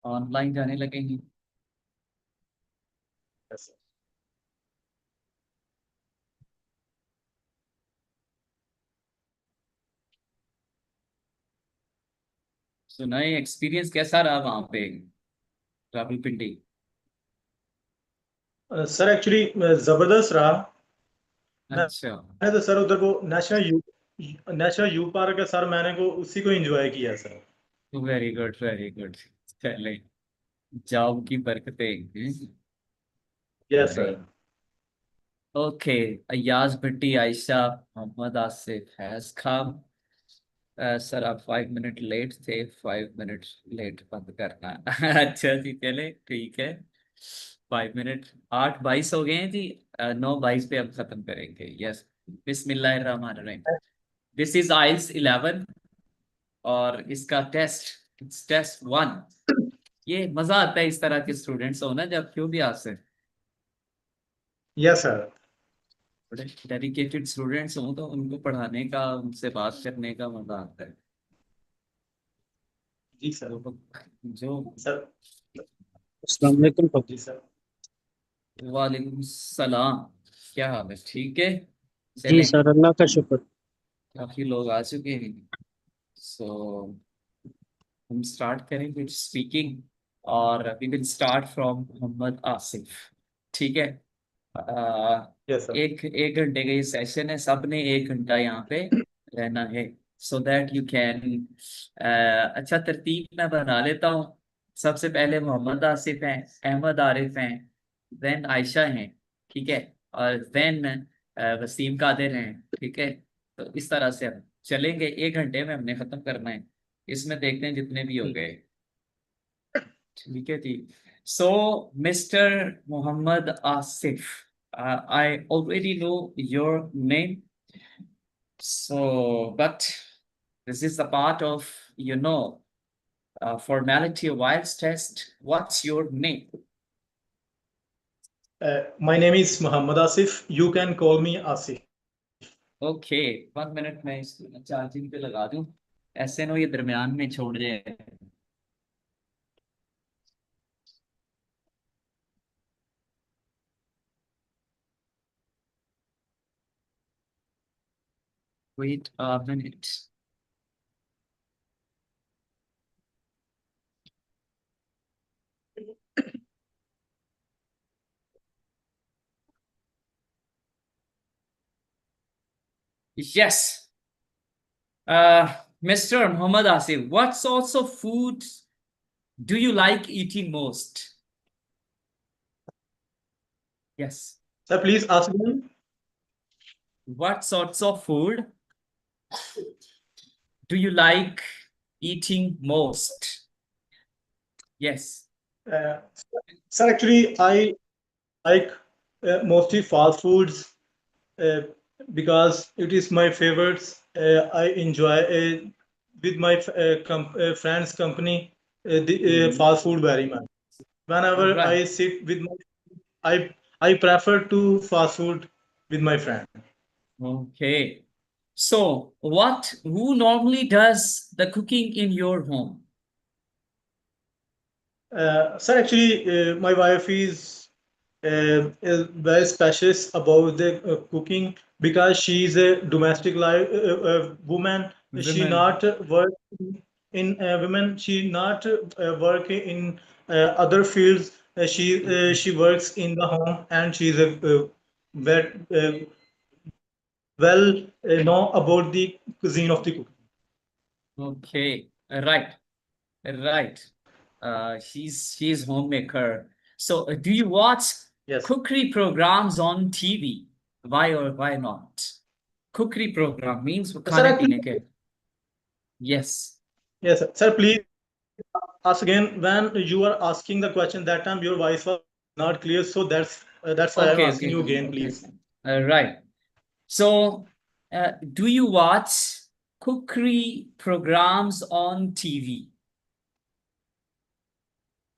Online जाने लगेंगी। Yes, sir. सुनाए, एक्सपीरियंस कैसा रहा वहां पे रावलपिंडी? सर एक्चुअली जबरदस्त रहा। अच्छा। मैंने तो सर उधर वो नेशनल यू पार्क है सर, मैंने को उसी को एंजॉय किया sir. Very good very good. चले, जॉब की बरकतें। Yes sir. नहीं। ओके। अयाज भट्टी, आयशा, मोहम्मद आसिफ, फैज खान। सर आप 5 मिनट लेट थे, 5 मिनट लेट बंद करना। अच्छा जी, चले ठीक है। 5 मिनट, 8:22 हो गए हैं जी। 9:22 पे हम खत्म करेंगे। यस। बिस्मिल्लाहिर्रहमानिर्रहीम। दिस इज आइल्स 11 और इसका टेस्ट, टेस्ट 1। ये मजा आता है इस तरह के स्टूडेंट्स हो ना, जब क्यों भी आपसे यस सर। बड़े डेडिकेटेड स्टूडेंट्स हों तो उनको पढ़ाने का, उनसे बात करने का मजा आता है। जी सर। जो जो सर। अस्सलाम वालेकुम। जी सर। वालेकुम सलाम। क्या हाल है? ठीक है। जी चलें, सर, अल्लाह का शुक्र। काफी लोग आ चुके हैं। सो हम स्टार्ट करेंगे स्पीकिंग, और we will start from Mohammad Asif. ठीक है। Yes sir. एक एक घंटे का ये सेशन है, सबने 1 घंटा यहाँ पे रहना है। So that you can. अच्छा, तरतीब मैं बना लेता हूँ। सबसे पहले मोहम्मद आसिफ हैं, अहमद आरिफ हैं, देन आयशा हैं, ठीक है, और देन वसीम कादिर हैं। ठीक है। तो इस तरह से हम चलेंगे, 1 घंटे में हमने खत्म करना है। इसमें देखते हैं जितने भी हो ठीक। गए। ठीक है जी। So mister Mohammad Asif, I already know your name, so but this is a part of, formality of IELTS test. What's your name? My name is Mohammad Asif, you can call me Asif. Okay. 1 minute में इसको चार्जिंग पे लगा दूं, ऐसे no ये दरमियान में छोड़ जाए। Wait a minute. Yes. Mr. Muhammad Asif, what sorts of food do you like eating most? Yes. Sir please ask me. What sorts of food do you like eating most? Yes. Sir actually I like mostly fast foods uh, because it is my favorites. I enjoy with my friends' company the Mhm. fast food very much. Whenever I Right. sit with my, I I prefer to fast food with my friend. Okay. So, who normally does the cooking in your home? Sir, actually, my wife is very specialist about the cooking because she is a domestic life woman. She Women. not work in women. She not work in other fields. She works in the home and she is a very well know about the cuisine of the cooking. Okay. Right. Right. She's homemaker. So, do you watch Yes. cookery programs on TV? Why or why not? Cookery program means वो Sir, खाने actually, पीने के। Yes. yes, sir. Sir, please ask again. When you are asking the question that time, your voice was not clear, so that's why I'm Okay. asking Okay. you again, Okay. please. Right. So, do you watch cookery programs on TV?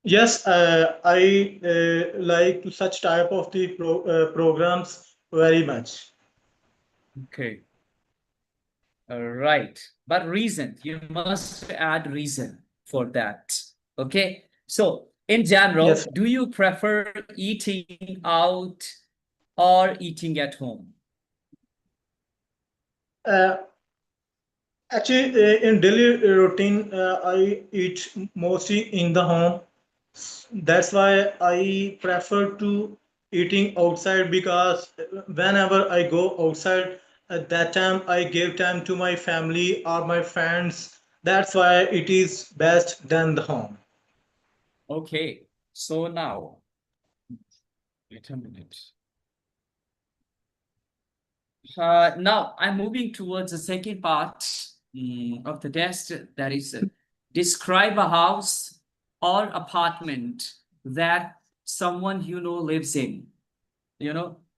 Yes, I like such type of the programs very much. Okay. Right. But reason, you must add reason for that. Okay. So, in general, Yes. do you prefer eating out or eating at home? Uh, Actually, in daily routine, I eat mostly in the home. That's why I prefer to eating outside because whenever I go outside, at that time I give time to my family or my friends. That's why it is best than the home. Okay, so now, wait a minute. Now I'm moving towards the second part of the test. That is, describe a house or apartment that someone you know lives in.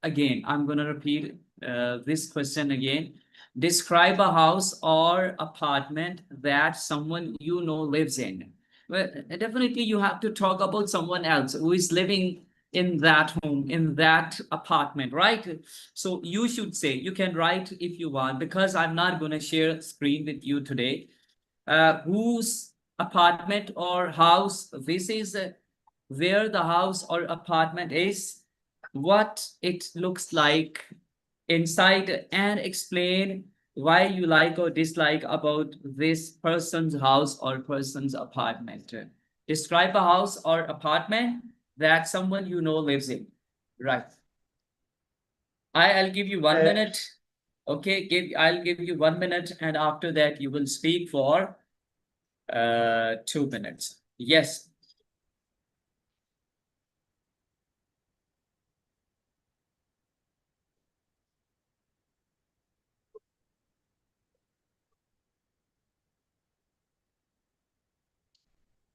Again, I'm going to repeat this question again. Describe a house or apartment that someone you know lives in. Well, definitely you have to talk about someone else who is living in that home, in that apartment, right? So you should say, you can write if you want, because I'm not going to share screen with you today. Whose apartment or house this is, where the house or apartment is, what it looks like inside, and explain why you like or dislike about this person's house or person's apartment. Describe a house or apartment that someone you know lives in. Right. I'll give you 1 minute. Okay, I'll give you 1 minute, and after that you will speak for 2 minutes. Yes.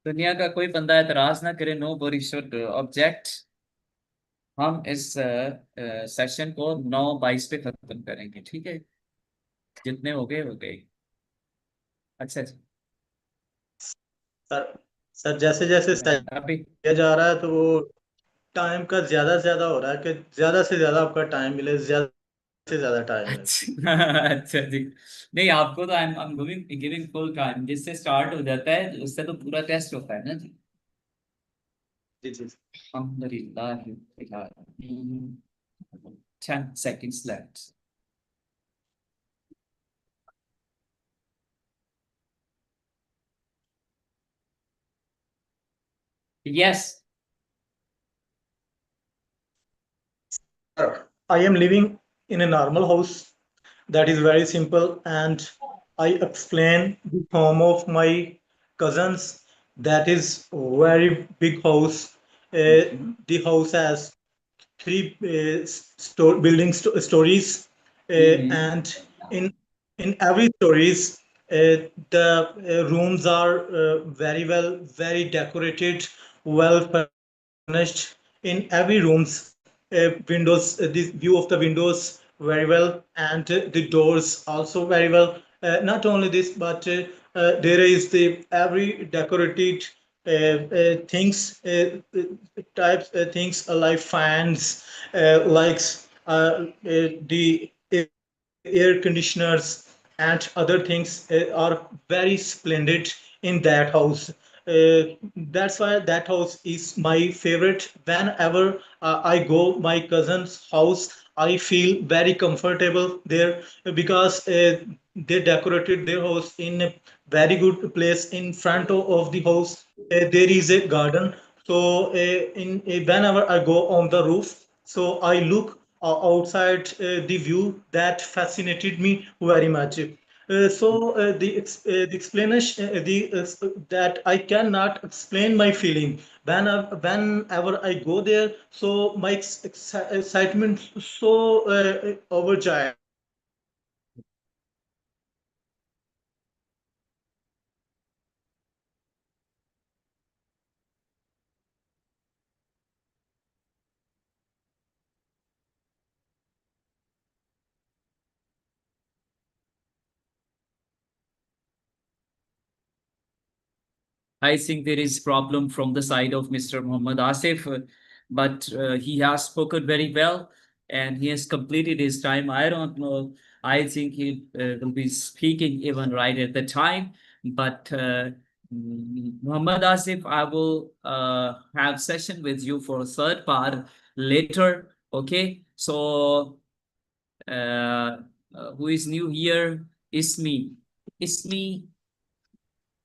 दुनिया का कोई बंदा एतराज ना करे, no buddy should object. हम इस session को 9:22 पे खत्म करेंगे, ठीक है? जितने हो गए। अच्छा जी। सर सर जैसे जैसे मैं किया अभी जा रहा है तो वो टाइम का ज्यादा से ज्यादा हो रहा है कि ज्यादा से ज्यादा आपका टाइम मिले, ज्यादा से ज्यादा टाइम मिले। अच्छा अच्छा जी। नहीं, आपको तो I am giving full time, जिससे स्टार्ट हो जाता है उससे तो पूरा टेस्ट होता है ना जी। जी जी। अल्हम्दुलिल्लाह। 10 seconds left. Yes. I am living in a normal house that is very simple, and I explain the home of my cousins. That is very big house. Mhm. The house has three building stories, Mhm. and in every stories, the rooms are very decorated, well furnished. In every rooms, windows, the view of the windows very well, and the doors also very well. Not only this, but there is the every decorated things, types things like fans, the air conditioners and other things are very splendid in that house. That's why that house is my favorite. Whenever I go my cousin's house, I feel very comfortable there because they decorated their house in a very good place. In front of the house, there is a garden. So in whenever I go on the roof, so I look outside the view that fascinated me very much. The explanation that I cannot explain my feeling whenever I go there. So my excitement so overjoyed. I think there is problem from the side of Mr. Muhammad Asif, but he has spoken very well and he has completed his time. I don't know. I think he will be speaking even right at the time, but Muhammad Asif, I will have session with you for third part later. Okay, so who is new here? Ismi. Ismi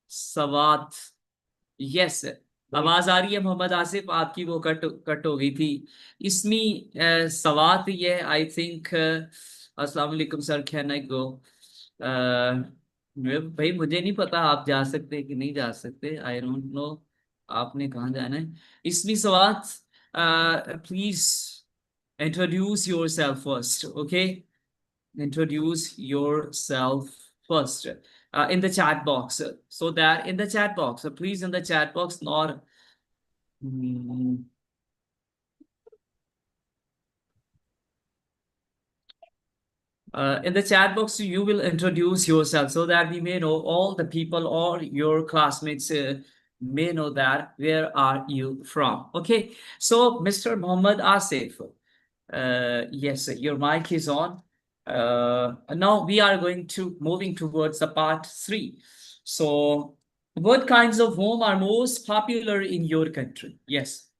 Sawat. Yes, आवाज आ रही है मोहम्मद आसिफ? आपकी वो cut cut हो गई थी। इसमें सवात ये आई थिंक। अस्सलाम वालेकुम सर, कैन आई गो? भाई मुझे नहीं पता आप जा सकते कि नहीं जा सकते, आई डोंट नो आपने कहाँ जाना है। इसमें Swat, please introduce your self first, okay? introduce yourself first in the chat box, so that in the chat box, please in the chat box, not mm, in the chat box you will introduce yourself so that we may know, all the people or your classmates may know that where are you from. Okay, so Mr. Muhammad Asif, yes, your mic is on. Now we are going to moving towards the part 3. So, what kinds of home are most popular in your country? Yes.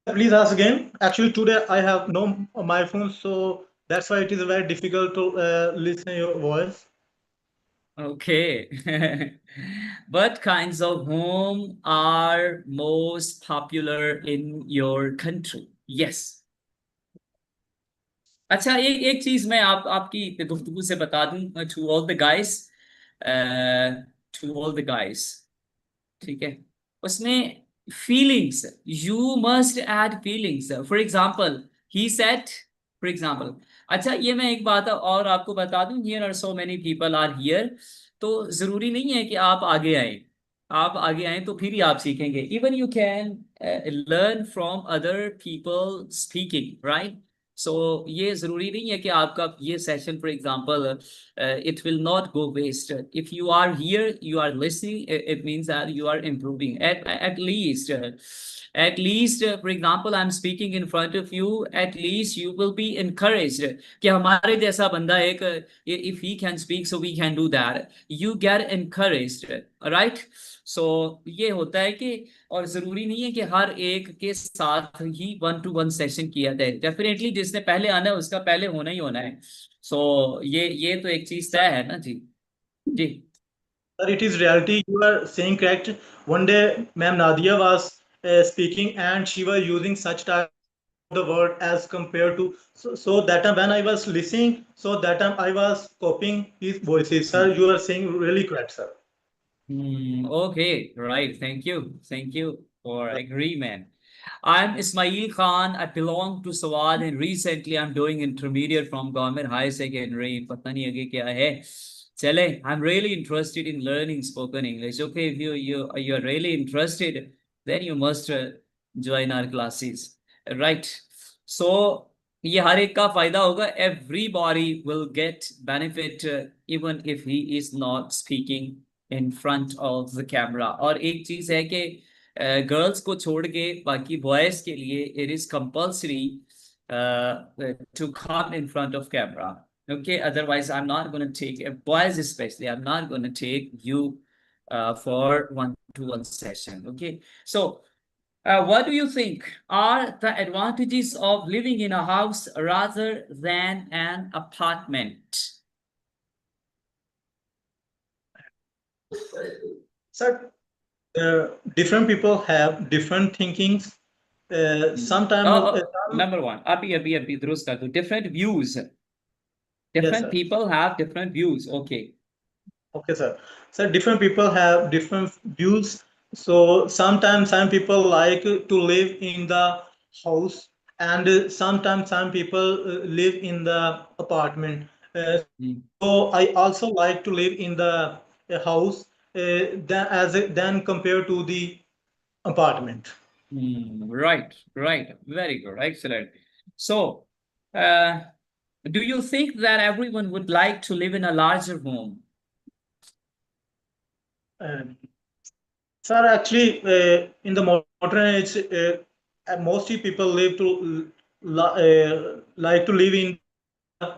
Please ask again. Actually, today I have no my phone, so that's why it is very difficult to listen your voice. Okay. What kinds of home are most popular in your country? Yes. अच्छा, एक एक चीज मैं आपकी गुफ्तगू से बता दूं, to all the guys, to all the guys, ठीक है? उसमें feelings, you must add feelings. For example, he set, for example. अच्छा, ये मैं एक बात और आपको बता दूं, here are so many people are here, तो जरूरी नहीं है कि आप आगे आए। आप आगे आए तो फिर ही आप सीखेंगे। Even you can learn from other people speaking, right? So ये जरूरी नहीं है कि आपका ये session, for example, it will not go waste. If you are here, you are listening, it means that you are improving. At least, for example, I'm speaking in front of you. At least you will be encouraged कि हमारे जैसा बंदा एक, if he can speak, so we can do that. You get encouraged, right? So ये होता है कि, और जरूरी नहीं है कि हर एक के साथ ही 1-to-1 सेशन किया जाए। डेफिनेटली जिसने पहले आना है उसका पहले होना ही होना है। सो ये तो एक चीज तय है ना जी। जी। Sir, it is reality. You are saying correct. One day, Ma'am Nadia was speaking, and she was using such type of the word as compared to. So that time when I was listening, so that time I was copying his voices. Sir, you are saying really correct, sir. Okay, right. Thank you for agreement. I'm Ismail Khan. I belong to Swad, and recently I'm doing intermediate from Government High Secondary. पता नहीं आगे क्या है। चले, I'm really interested in learning spoken English. Okay, if you're really interested, then you must join our classes, right? So ये हर एक का फायदा होगा। Everybody will get benefit, even if he is not speaking in front of the camera. और एक चीज है कि गर्ल्स को छोड़ के बाकी बॉयज के लिए it is compulsory to come in front of camera. Okay, otherwise I'm not going to take, boys especially, I'm not going to take you for 1-to-1 session. Okay, so what do you think are the advantages of living in a house rather than an apartment? Sir, different people have different thinkings. Sometimes, Number one, अभी दुरुस्त कर दो, different views. yes, Different sir. people have different views. Okay. Okay, sir. So different people have different views. So sometimes some people like to live in the house, and sometimes some people live in the apartment. Mm. So I also like to live in the house than compared to the apartment. Right, right. Very good. Excellent. So, uh, do you think that everyone would like to live in a larger home? Uh, Sir, actually, in the modern age, mostly people live to like to live in a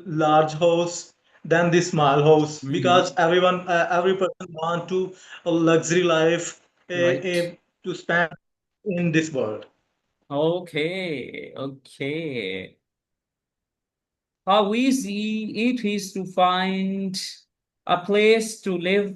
large house, than this small house, because Mm-hmm. every person want to a luxury life Right. to spend in this world. Okay. Okay. How easy it is to find a place to live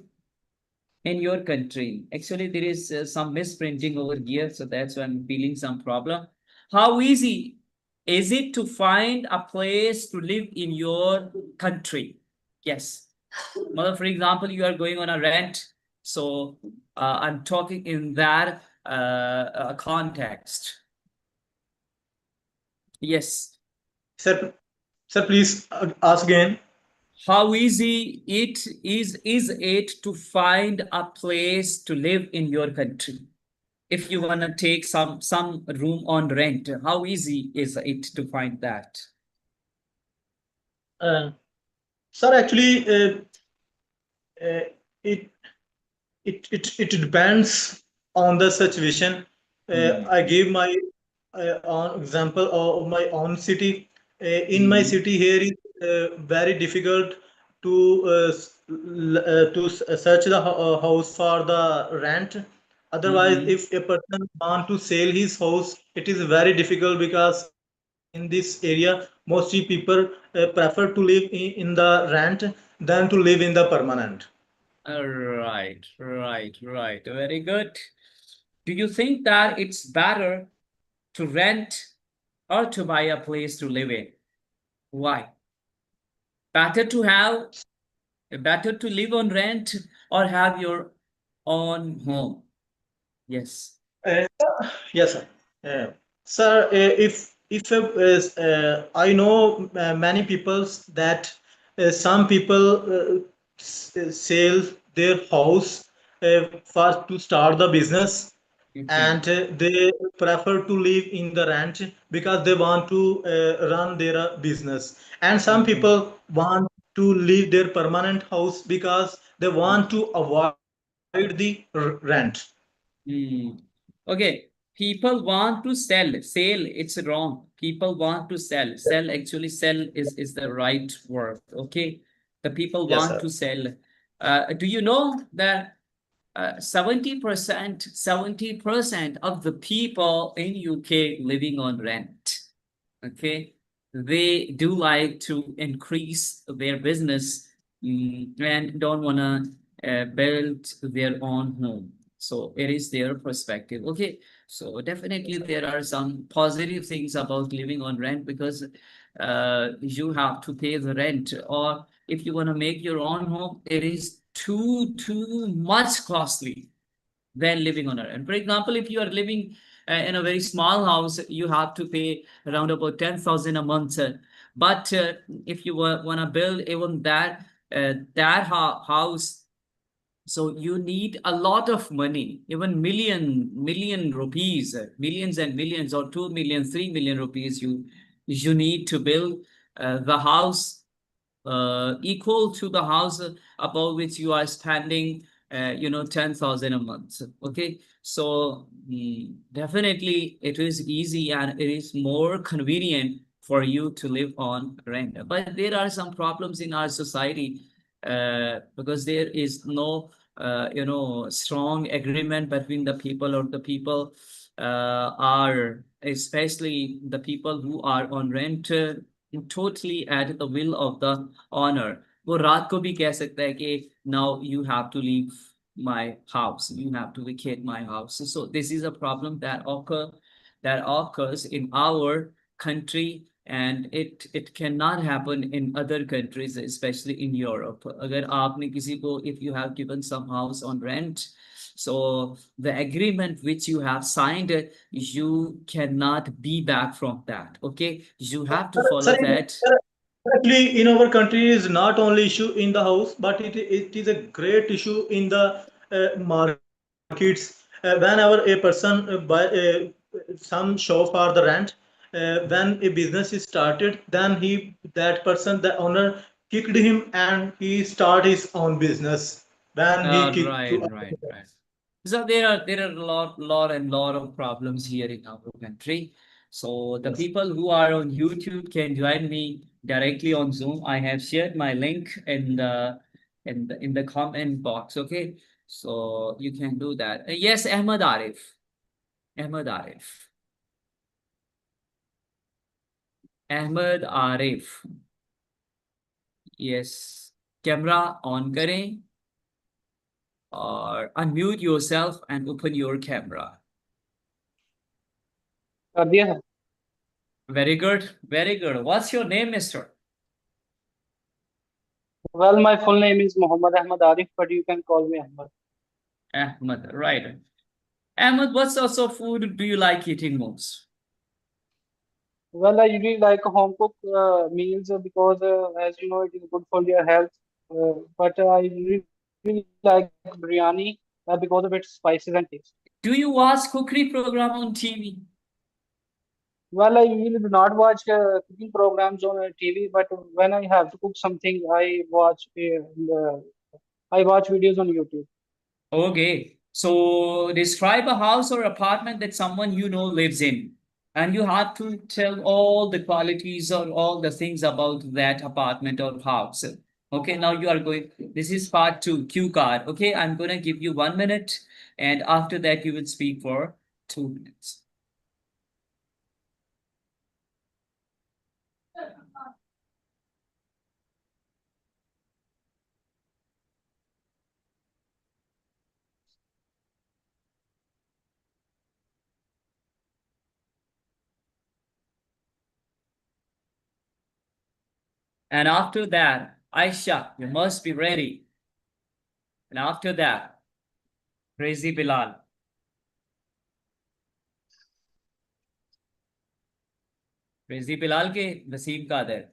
in your country. Actually, there is some misprinting over here, so that's why I'm feeling some problem. How easy is it to find a place to live in your country? Yes. Well, for example, you are going on a rent. So I'm talking in that context. Yes. Sir, sir, please ask again. How easy is it to find a place to live in your country? If you want to take some room on rent, how easy is it to find that? Uh, Sir, actually, uh, it it depends on the situation. I Hmm. give my own example of my own city. In my Hmm. city here is very difficult to search the house for the rent. Otherwise, Hmm. if a person want to sell his house, it is very difficult, because in this area, mostly people prefer to live in the rent than to live in the permanent. Right, right, right. Very good. Do you think that it's better to rent or to buy a place to live in? Why? Better to have, better to live on rent or have your own home? Yes. Uh, yes, sir. Sir, if I know many people that some people sell their house for to start the business, Okay. and they prefer to live in the ranch because they want to run their business. And some Okay. people want to leave their permanent house because they want to avoid the rent. Hmm. Okay. People want to sell. Sale, it's wrong. People want to sell. Sell, actually, sell is the right word. Okay. The people Yes, want sir. to sell. Do you know that 70% of the people in UK living on rent? Okay, they do like to increase their business, and don't want to build their own home. So it is their perspective. Okay, so definitely there are some positive things about living on rent, because you have to pay the rent, or if you want to make your own home, it is too much costly than living on a rent. For example, if you are living in a very small house, you have to pay around about 10,000 a month. But if you want to build even that house, so you need a lot of money, even million rupees, millions and millions, or 2 million, 3 million rupees. You need to build the house equal to the house above which you are spending 10,000 a month. Okay, so definitely it is easy and it is more convenient for you to live on rent. But there are some problems in our society, because there is no strong agreement between the people, or the people are, especially the people who are on rent, totally at the will of the owner. वो रात को भी कह सकता है कि now you have to leave my house, you have to vacate my house. So this is a problem that occurs in our country, and it cannot happen in other countries, especially in Europe. अगर आपने किसी को, if you have given some house on rent, so the agreement which you have signed, you cannot be back from that. Okay, you have to follow Sir, that. actually, in our country is not only issue in the house, but it is a great issue in the markets. Whenever a person buy some shop for the rent, when a business is started, then that person, the owner, kicked him and he start his own business. When he kicked Right, to right, right. So there are a lot of problems here in our country. So the Yes. people who are on YouTube can join me directly on Zoom. I have shared my link in the comment box. Okay, so you can do that. Yes, Ahmed Arif. Ahmed Arif. Ahmed Arif. Yes. Camera on करें और unmute yourself and open your camera. कर दिया है. Very good. Very good. What's your name, Mister? Well, my full name is Muhammad Ahmad Arif, but you can call me Ahmad. Ahmed. Right. Ahmed, what sorts of food do you like eating most? Well, I usually like home cooked meals because, as you know, it is good for your health. But I really like biryani because of its spices and taste. Do you watch cookery program on TV? Well, I usually do not watch cooking programs on TV, but when I have to cook something, I watch videos on YouTube. Okay. So describe a house or apartment that someone you know lives in. And you have to tell all the qualities or all the things about that apartment or house. Okay, now you are going. This is part two, Q card. Okay, I'm going to give you 1 minute. And after that, you will speak for 2 minutes. And after that, Aisha, you must be ready. And after that, Crazy Bilal. Crazy Bilal के वसीम कादर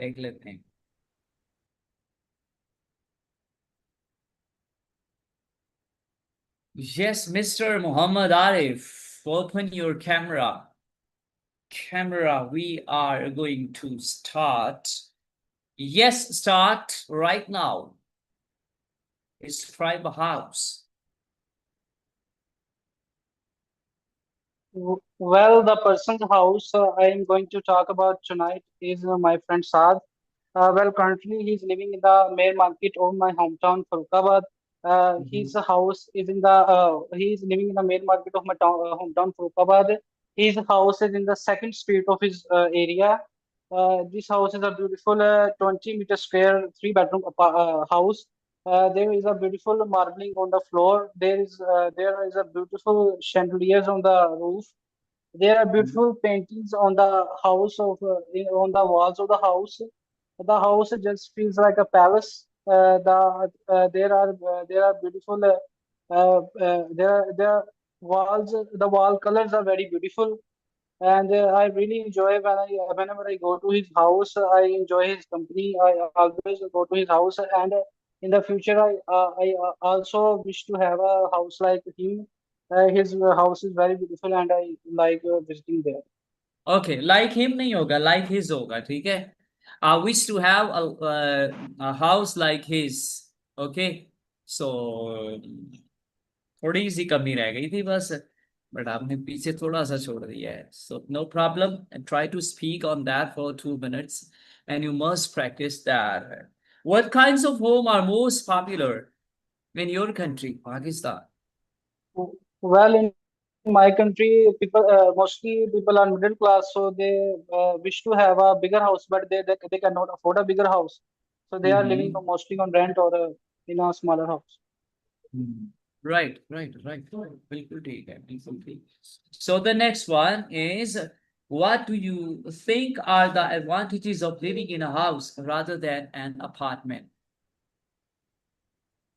देख लेते हैं. Yes, Mr. Muhammad Arif, open your camera. Camera, we are going to start. Yes, start right now. Describe a house. Well, the person's house I am going to talk about tonight is my friend Saad. Well, currently he's living in the main market of my hometown, Farokhabad. Mhm. His house is in the he is living in the main market of my hometown, Farokhabad. His house is in the second street of his area. This house is a beautiful 20-meter square, three-bedroom house. There is a beautiful marbling on the floor. There is a beautiful chandeliers on the roof. There are beautiful paintings on the on the walls of the house. The house just feels like a palace. There are beautiful there are walls. The wall colors are very beautiful, and I really enjoy whenever I go to his house. I enjoy his company. I always go to his house, and in the future, I also wish to have a house like him. His house is very beautiful, and I like visiting there. Okay, like him नहीं होगा, like his होगा, ठीक है? I wish to have a house like his. Okay, so थोड़ी सी कमी रह गई थी बस, बट आपने पीछे थोड़ा सा छोड़ दिया है. So no problem, and try to speak on that for 2 minutes, and you must practice that. What kinds of home are most popular in your country, Pakistan? Well, in my country, mostly people are middle class, so they wish to have a bigger house, but they cannot afford a bigger house, so they are living Mm-hmm. mostly on rent or in a smaller house. Right, right, right. बिल्कुल ठीक है, बिल्कुल ठीक. So the next one is, what do you think are the advantages of living in a house rather than an apartment?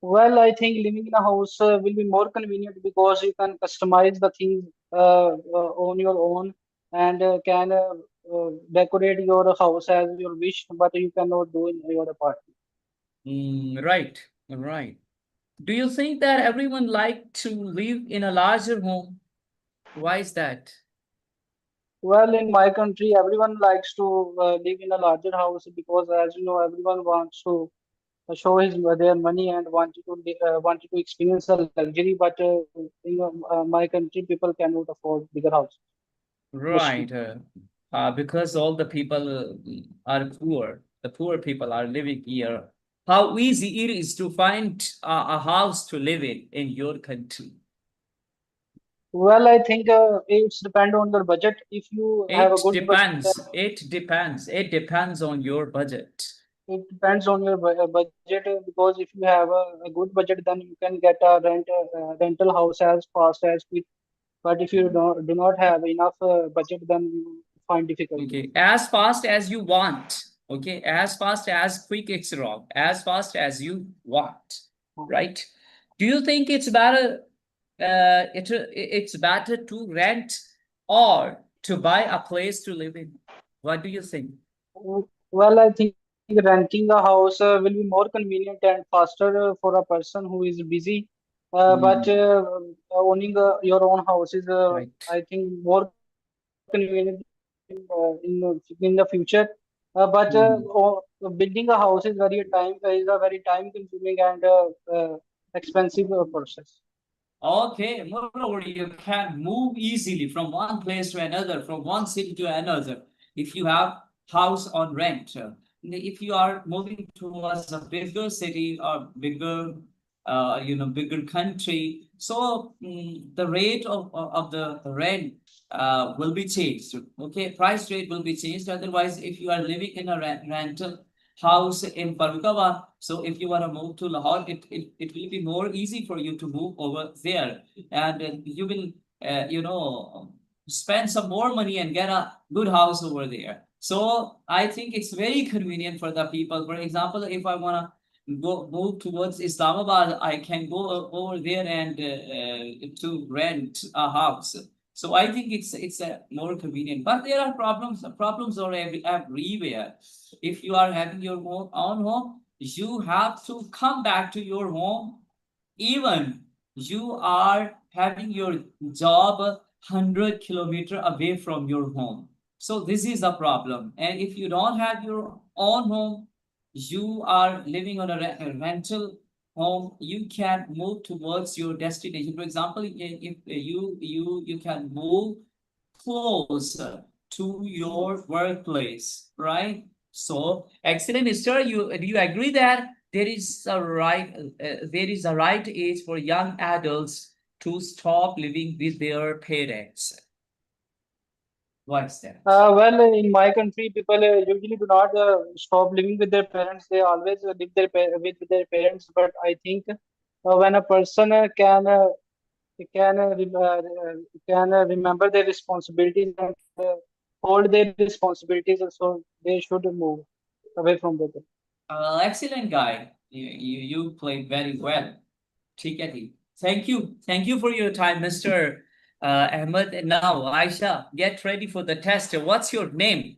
Well, I think living in a house will be more convenient because you can customize the things on your own and can decorate your house as you wish, but you cannot do in your apartment. Right, right. Do you think that everyone like to live in a larger home? Why is that? Well, in my country, everyone likes to live in a larger house because, as you know, everyone wants to show their money and wanted to experience a luxury. But in my country, people cannot afford bigger houses. Right. Because all the people are poor. The poor people are living here. How easy it is to find a house to live in your country. Well, I think it's depend on your budget. If you have a It good budget, then depends. It depends. It depends on your budget. it depends on your budget because if you have a good budget, then you can get a rental house as fast as quick. But if you do not have enough budget, then you find difficulty. Okay, as fast as you want. Okay, as fast as quick, it's wrong. As fast as you want, right? Do you think it's better? It's better to rent or to buy a place to live in. What do you think? Well, I think renting a house will be more convenient and faster for a person who is busy. But Hmm, owning your own house is, right. I think, more convenient in the future. But Hmm. building a house is a very time consuming and expensive process. Okay, moreover, you can move easily from one place to another, from one city to another. If you have house on rent, if you are moving towards a bigger city or bigger, bigger country, so the rate of the rent will be changed. Okay, price rate will be changed. Otherwise, if you are living in a rental house in Farrukhabad. So if you want to move to Lahore, it will be more easy for you to move over there. And you will, spend some more money and get a good house over there. So I think it's very convenient for the people. For example, if I want to go move towards Islamabad, I can go over there and to rent a house. So I think it's more convenient. But there are problems. Problems are everywhere. If you are having your own home, you have to come back to your home. Even you are having your job 100 kilometers away from your home. So this is a problem. And if you don't have your own home, you are living on a rental home, you can move towards your destination. For example, if you can move closer to your workplace, right? So, excellent, sir. You do you agree that there is a right age for young adults to stop living with their parents? What's that? Well, in my country, people usually do not stop living with their parents. They always live with their parents. But I think when a person can remember their responsibilities and hold their responsibilities, so they should move away from their parents. Excellent guy. You played very well. ठीक है जी. Thank you for your time, Mr. Ahmed. And now, Aisha, get ready for the test. What's your name?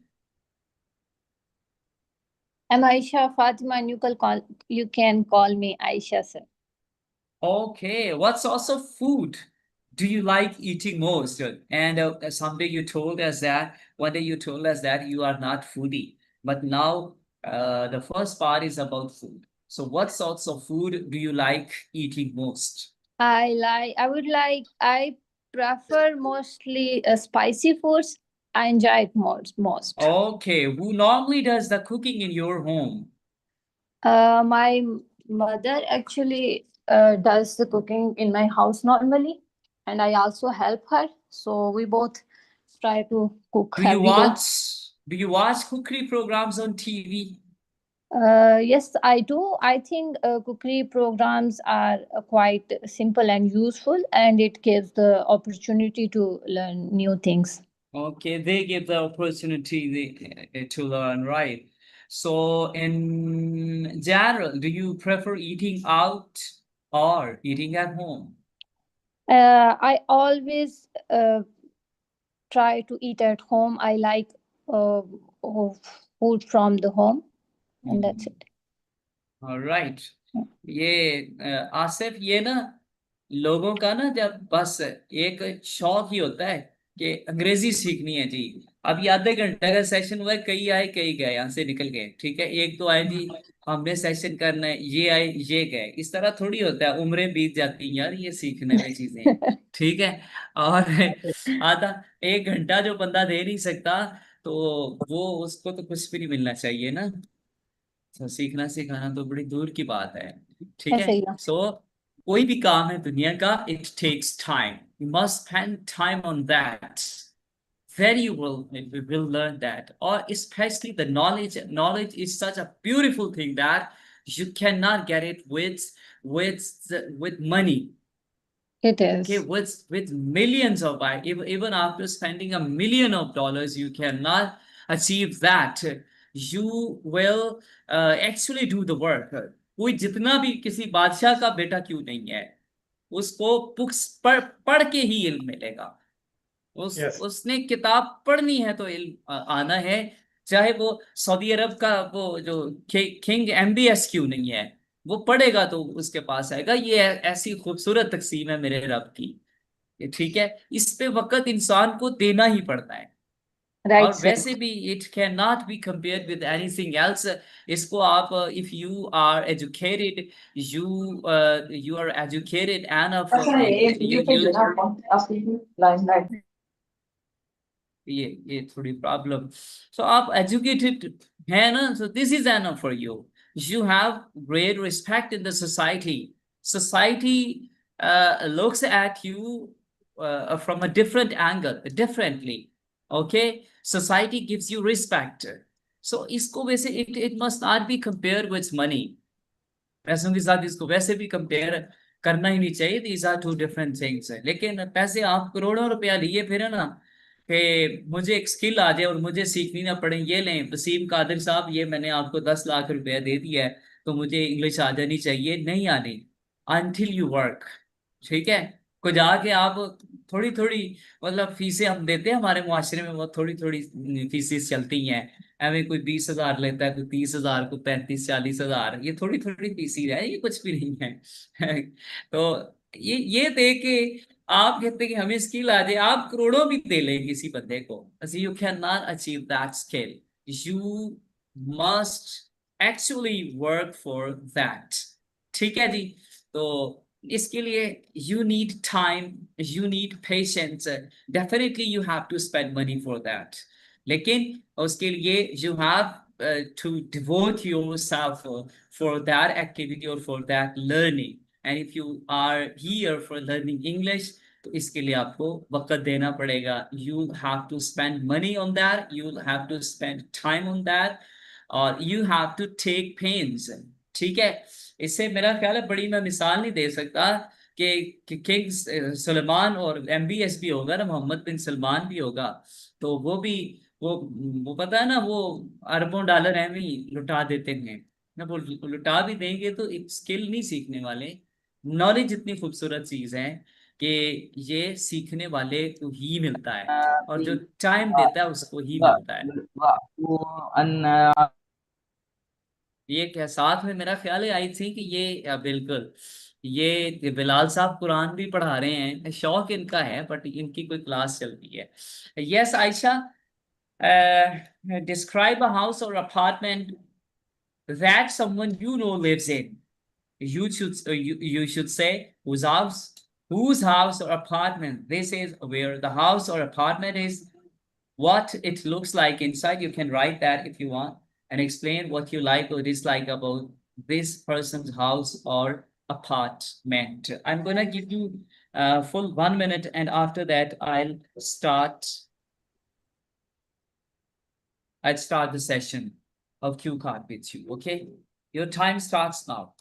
I'm Aisha Fatima, and you can call me Aisha, sir. Okay, what sorts of food do you like eating most? And someday you told us that, one day you told us that you are not foodie. But now the first part is about food. So what sorts of food do you like eating most? I prefer mostly spicy foods. I enjoy it most. Okay, who normally does the cooking in your home? My mother actually does the cooking in my house normally, and I also help her. So we both try to cook Do you every day. watch do you watch cookery programs on TV? Yes, I do. I think cookery programs are quite simple and useful, and it gives the opportunity to learn new things. Okay, they give the opportunity to learn, right? So, in general, do you prefer eating out or eating at home? I always try to eat at home. I like uh, uh, food from the home, and that's Hmm. it. All right. ये आसिफ ये ना लोगों का ना जब बस एक शौक ही होता है कि अंग्रेजी सीखनी है जी अब ये आधे घंटे का सेशन हुआ है, कई आए कई गए, यहाँ से निकल गए, ठीक है। एक तो आए जी हमने सेशन करना है, ये आए ये गए, इस तरह थोड़ी होता है, उम्रें बीत जाती हैं यार ये सीखने में चीजें, ठीक है। और आधा 1 घंटा जो बंदा दे नहीं सकता, तो वो उसको तो कुछ भी नहीं मिलना चाहिए ना। तो सीखना सिखाना तो बड़ी दूर की बात है, ठीक है। ऐसे ही है। सो कोई भी काम है दुनिया का, it takes time, you must spend time on that, then you will learn that. Or especially the knowledge is such a beautiful thing that you cannot get it with money. It Okay, is. with millions of even after spending $1 million, you cannot achieve that. You will actually do the work. कोई जितना भी किसी बादशाह का बेटा क्यों नहीं है, उसको बुक्स पढ़ के ही इल्म मिलेगा। Yes. उसने किताब पढ़नी है तो इल्म आना है। चाहे वो सऊदी अरब का वो जो किंग MBS क्यों नहीं है, वो पढ़ेगा तो उसके पास आएगा। ये ऐसी खूबसूरत तकसीम है मेरे रब की, ये ठीक है। इस पे वक्त इंसान को देना ही पड़ता है। Right, और sir. वैसे भी it can not be compared with anything else. इसको आप if you are educated, you you are educated enough, अच्छा यू ये ना आपकी लाइन लाइन। ये थोड़ी प्रॉब्लम। सो आप एजुकेटेड है ना, so this is enough for you. You have great respect in the society. Society looks at you from a different angle, differently. Okay, society gives you respect. So इसको वैसे it must not be compared with money। पैसों के साथ इसको वैसे भी compare करना ही नहीं चाहिए, these are two different things है। लेकिन पैसे आप करोड़ों रुपया लिए फिर है ना, कि मुझे एक स्किल आ जाए और मुझे सीखनी ना पड़े, ये लें वसीम कादिर साहब, ये मैंने आपको 10 लाख रुपया दे दिया है, तो मुझे इंग्लिश आ जानी चाहिए, नहीं आनी अनटिल यू वर्क, ठीक है। को जाके आप थोड़ी थोड़ी, मतलब फीसें हम देते हैं हमारे मुआशरे में, बहुत थोड़ी थोड़ी फीसें चलती हैं। एवं कोई 20,000 लेता है, कोई 30,000, कोई 35-40,000, ये थोड़ी थोड़ी फीसी है, ये कुछ भी नहीं है। तो ये दे के आप कहते हैं कि हमें स्किल आ जाए, आप करोड़ों भी दे लें किसी बंदे को, you can not achieve that skill. You must actually work for that, ठीक है जी। तो इसके लिए you need time, you need patience, definitely you have to spend money for that. लेकिन उसके लिए you have to devote yourself for that activity or for that learning, and if you are here for learning English, तो इसके लिए आपको वक्त देना पड़ेगा। You have to spend money on that, you have to spend time on that, और you have to take pains, ठीक है। इससे मेरा ख्याल है बड़ी मैं मिसाल नहीं दे सकता कि किंग सलमान और MBS भी होगा ना, मोहम्मद बिन सलमान भी होगा, तो वो वो पता है ना, वो अरबों डॉलर है भी लुटा देते हैं ना, वो लुटा भी देंगे तो एक स्किल नहीं सीखने वाले। नॉलेज इतनी खूबसूरत चीज है कि ये सीखने वाले को ही मिलता है, और जो टाइम देता है उसको ही मिलता है। ये क्या साथ में मेरा ख्याल है, आई थिंक ये बिल्कुल ये बिलाल साहब कुरान भी पढ़ा रहे हैं, शौक इनका है, बट इनकी कोई क्लास चल रही है। Yes Ayesha, describe a house or apartment that someone you know lives in. You should say whose house or apartment this is, where the house or apartment is, what it looks like inside. You can write that if you want, and explain what you like or dislike about this person's house or apartment. I'm gonna give you full 1 minute, and after that I'll start the session of Q card with you. Okay, your time starts now.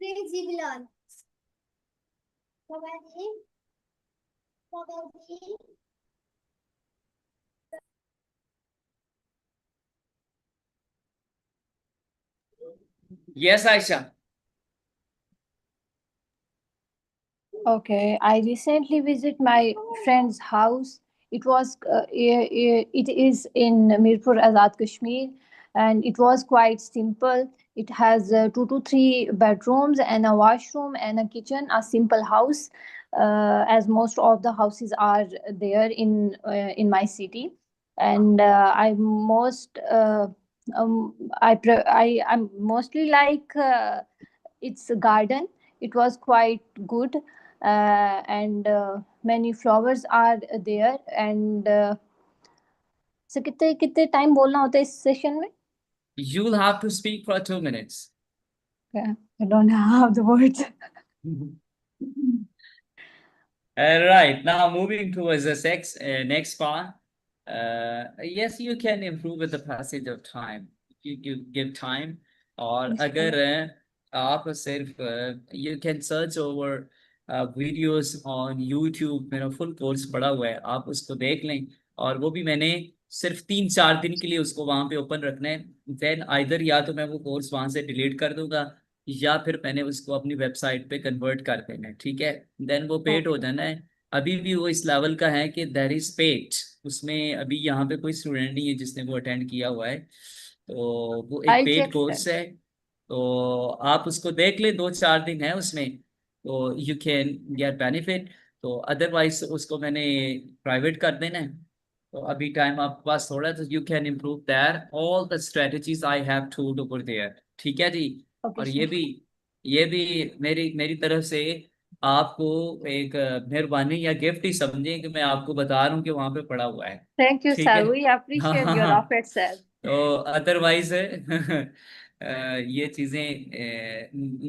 Crazy Bilal. Babadi. Babadi. Yes, Aisha. Okay, I recently visit my friend's house. It is in Mirpur, Azad, Kashmir, and it was quite simple. It has 2 to 3 bedrooms and a washroom and a kitchen. A simple house, as most of the houses are there in my city, and I'm mostly like its garden. It was quite good, and many flowers are there. And so कितने कितने time बोलना होता है इस session में? You'll have to speak for 2 minutes. Yeah, I don't have the words. All right, now moving towards the next part. Yes, you can improve with the passage of time. You give time, और अगर आप सिर्फ you can search over videos on YouTube. मेरा full course पड़ा हुआ है, आप उसको देख लें। और वो भी मैंने सिर्फ 3-4 दिन के लिए उसको वहां पे ओपन रखना है। देन आइदर या तो मैं वो कोर्स वहां से डिलीट कर दूंगा, या फिर मैंने उसको अपनी वेबसाइट पे कन्वर्ट कर देना है, ठीक है। देन वो पेड हो Okay, जाना है। अभी भी वो इस लेवल का है कि देर इज पेड। उसमें अभी यहाँ पे कोई स्टूडेंट नहीं है जिसने वो अटेंड किया हुआ है, तो वो एक I'll paid check that. Course है। तो आप उसको देख ले, 2-4 दिन है उसमें, तो यू कैन गेट बेनिफिट। तो अदरवाइज उसको मैंने प्राइवेट कर देना है। तो अभी टाइम आपके पास थोड़ा है, तो you can improve there all the strategies I have told over there, ठीक है जी। Okay, और sir. ये भी मेरी मेरी तरफ से आपको एक मेहरबानी या गिफ्ट ही समझें कि मैं आपको बता रहा हूँ कि वहां पे पड़ा हुआ है, Thank you, ठीक है। sir. We हाँ appreciate हाँ your हाँ। offer, sir. तो अदरवाइज ये चीजें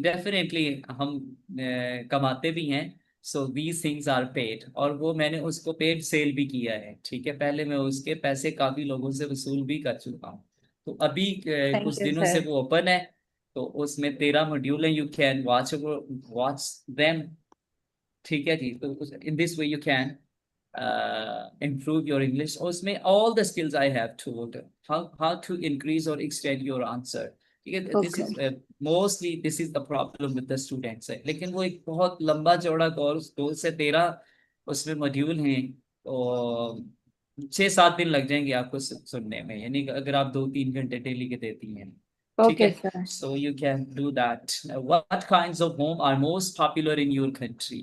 डेफिनेटली हम कमाते भी हैं। So these things are paid, और वो मैंने उसको पेड सेल भी किया है, ठीक है। पहले मैं उसके पैसे काफी लोगों से वसूल भी कर चुका हूँ। तो अभी Thank कुछ you, दिनों से sir. वो ओपन है। तो उसमें 13 मॉड्यूल है, यू कैन वॉच देम, ठीक है जी। तो in this way you can improve your English. और उसमें all the skills I have told, how to increase or extend your answer, ठीक है। This Okay. Is mostly this is the problem with the students है। लेकिन वो एक बहुत लंबा चौड़ा कोर्स, 2 से 13 उसमें मॉड्यूल हैं। और 6-7 दिन लग जाएंगे आपको सुनने में, यानी कि अगर आप 2-3 घंटे डेली के देती हैं, ठीक Okay, है। sir. So you can do that. What kinds of home are most popular in your country?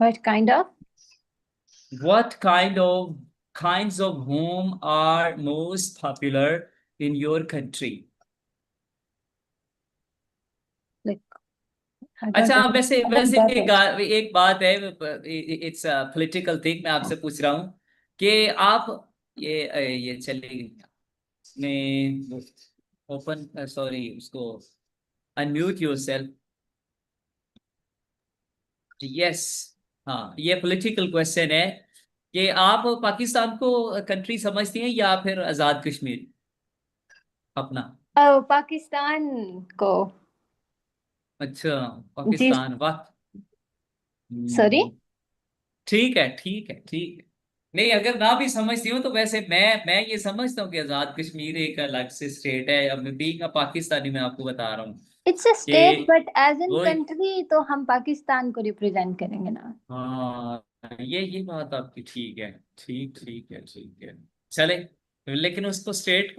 What kind of? What kinds of home are most popular in your country? Like, I don't अच्छा, वैसे understand वैसे that also. एक बात है, it's political thing, मैं आपसे पूछ रहा हूँ कि आप ये चले ने ओपन, सॉरी, उसको अनम्यूट योरसेल्फ। यस। हाँ, ये पॉलिटिकल क्वेश्चन है कि आप पाकिस्तान को कंट्री समझती हैं या फिर आजाद कश्मीर अपना? पाकिस्तान को। अच्छा, जी, पाकिस्तान, वाह। सॉरी। हम्म, ठीक है, ठीक है, ठीक है। नहीं, अगर ना भी समझती हूँ तो वैसे मैं ये समझता हूँ कि आजाद कश्मीर एक अलग से स्टेट है। अब मैं बीइंग अ पाकिस्तानी मैं आपको बता रहा हूँ इट्स अ स्टेट, कि बट एज इन वो एक, कंट्री तो हम पाकिस्तान को रिप्रेजेंट करेंगे ना। हाँ, ये बात आपकी ठीक है, ठीक, ठीक है, ठीक है। चले, लेकिन उसको स्टेट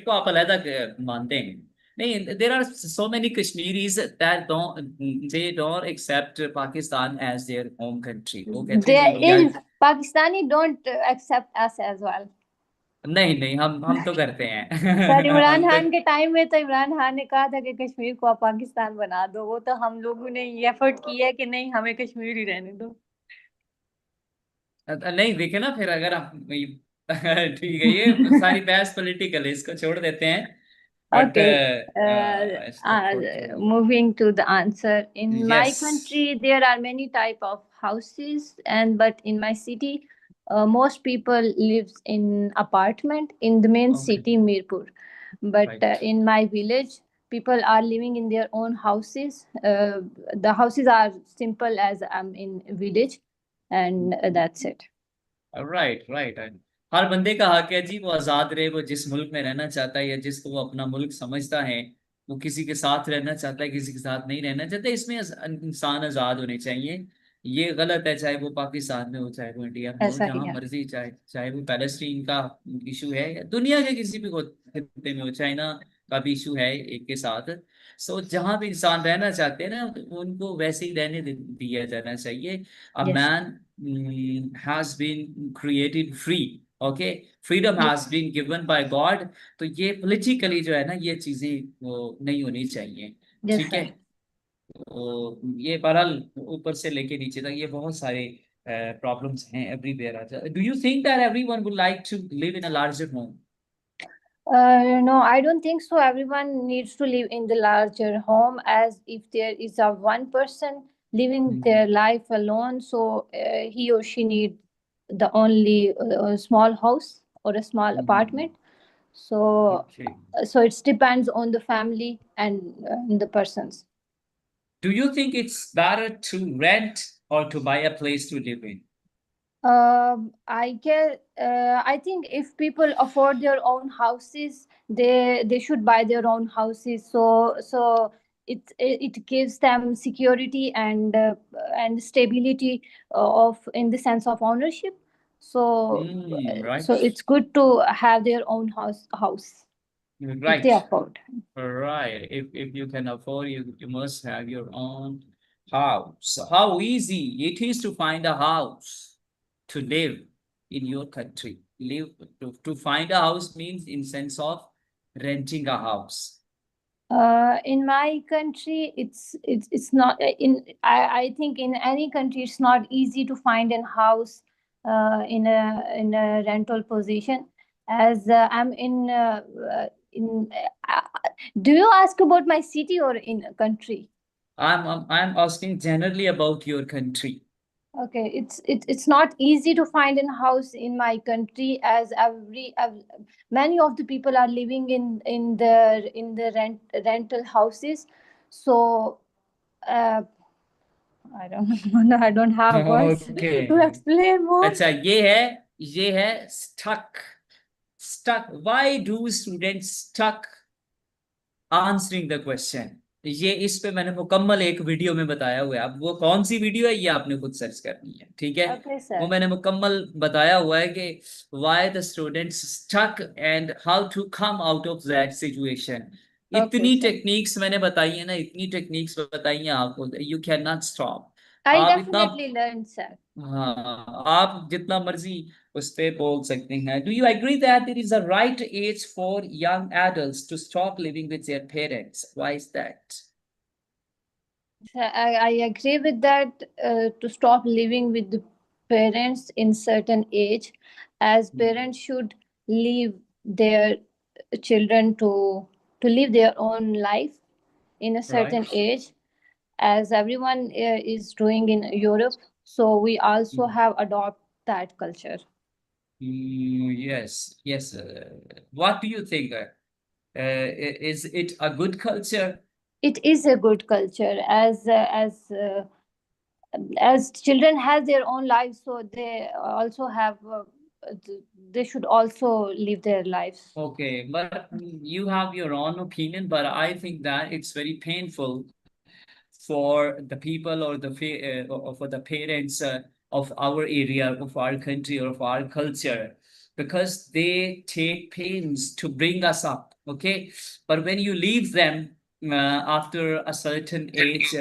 को आप अलग मानते हैं? नहीं, there are so many Kashmiris that they don't accept Pakistan as their home country. वो कहते हैं देयर कि यार, is Pakistani don't accept us as well. नहीं नहीं, हम तो करते सर, हैं। इमरान हम तो, खान के टाइम में तो इमरान खान ने कहा था कि कश्मीर को आप पाकिस्तान बना दो। वो तो हम लोगों ने ये एफर्ट किया है कि नहीं, हमें कश्मीर ही रहने दो। नहीं देखे ना, फिर अगर हम ठीक है, ये सारी बहस पॉलिटिकल है, इसको छोड़ देते हैं। बट Okay, इसको थोड़ा, moving to the answer. In my yes, country, there are many type of houses, and but in my city, most people lives in apartment in the main okay, city, Mirpur. But right. in my village, people are living in their own houses. The houses are simple as in village, and that's it. Right, right. हर बंदे का हक है जी, वो आजाद रहे, वो जिस मुल्क में रहना चाहता है या जिसको वो अपना मुल्क समझता है, वो किसी के साथ रहना चाहता है, किसी के साथ नहीं रहना चाहता। इसमें इंसान आजाद होने चाहिए। ये गलत है, चाहे वो पाकिस्तान में हो, चाहे वो इंडिया में हो, ऐसा ही जहां है। मर्जी, चाहे चाहे वो पैलेस्टीन का इशू है या दुनिया के किसी भी खित्ते में हो, चाइना का भी इशू है एक के साथ। सो जहां भी इंसान रहना चाहते हैं ना, तो उनको वैसे ही रहने दिया जाना चाहिए। A Yes. Man has been created free. Okay, freedom has Yes. Been given by God. तो ये पॉलिटिकली जो है ना, ये चीजें वो नहीं होनी चाहिए। Yes, ठीक है। sir. तो ये बहरहाल ऊपर से लेके नीचे तक ये बहुत सारे प्रॉब्लम्स हैं everywhere. Do you think that everyone would like to live in a larger home? No, I don't think so. Everyone needs to live in the larger home, as if there is a one person living their life alone, so he or she need the only small house or a small apartment. So, Okay. so it depends on the family and the persons. Do you think it's better to rent or to buy a place to live in? I think if people afford their own houses, they should buy their own houses. So it gives them security and stability of in the sense of ownership. So Right. it's good to have their own house if they Right. afford. Right. If you can afford, you must have your own house. How easy it is to find a house to live in your country. Live to find a house means in sense of renting a house. In my country, it's not I think in any country it's not easy to find a house in a rental position, as I'm in. Do you ask about my city or in a country? I'm asking generally about your country. Okay, it's not easy to find a house in my country, as many of the people are living in the rental houses. So uh, I don't know. I don't have words to Okay. explain more. अच्छा, ये है stuck. Stuck. Why do students stuck answering the question? ये इस पे मैंने मुकम्मल एक video में बताया हुआ है। अब वो कौन सी वीडियो है ये आपने खुद सर्च करनी है, ठीक है। Okay, वो sir. मैंने मुकम्मल बताया हुआ है कि why the students stuck and how to come out of that situation. Okay, इतनी sir. टेक्निक्स मैंने बताई है ना, इतनी टेक्निक्स बताई हैं आपको, you can not stop. I'll आप इतना, definitely learn, sir. हाँ, आप जितना मर्जी उस पे बोल सकते हैं। Do you agree that there is a right age for young adults to stop living with their parents? Why is that? I agree with that, to stop living with the parents in certain age, as parents should leave their children to live their own life in a certain Right. age, as everyone is doing in Europe. So we also have adopt that culture. Yes, yes. What do you think? Is it a good culture? It is a good culture, as children have their own lives, so they also have they should also live their lives. Okay, but you have your own opinion, but I think that it's very painful for the people or or for the parents of our area, of our country, or of our culture, because they take pains to bring us up. Okay, but when you leave them after a certain age,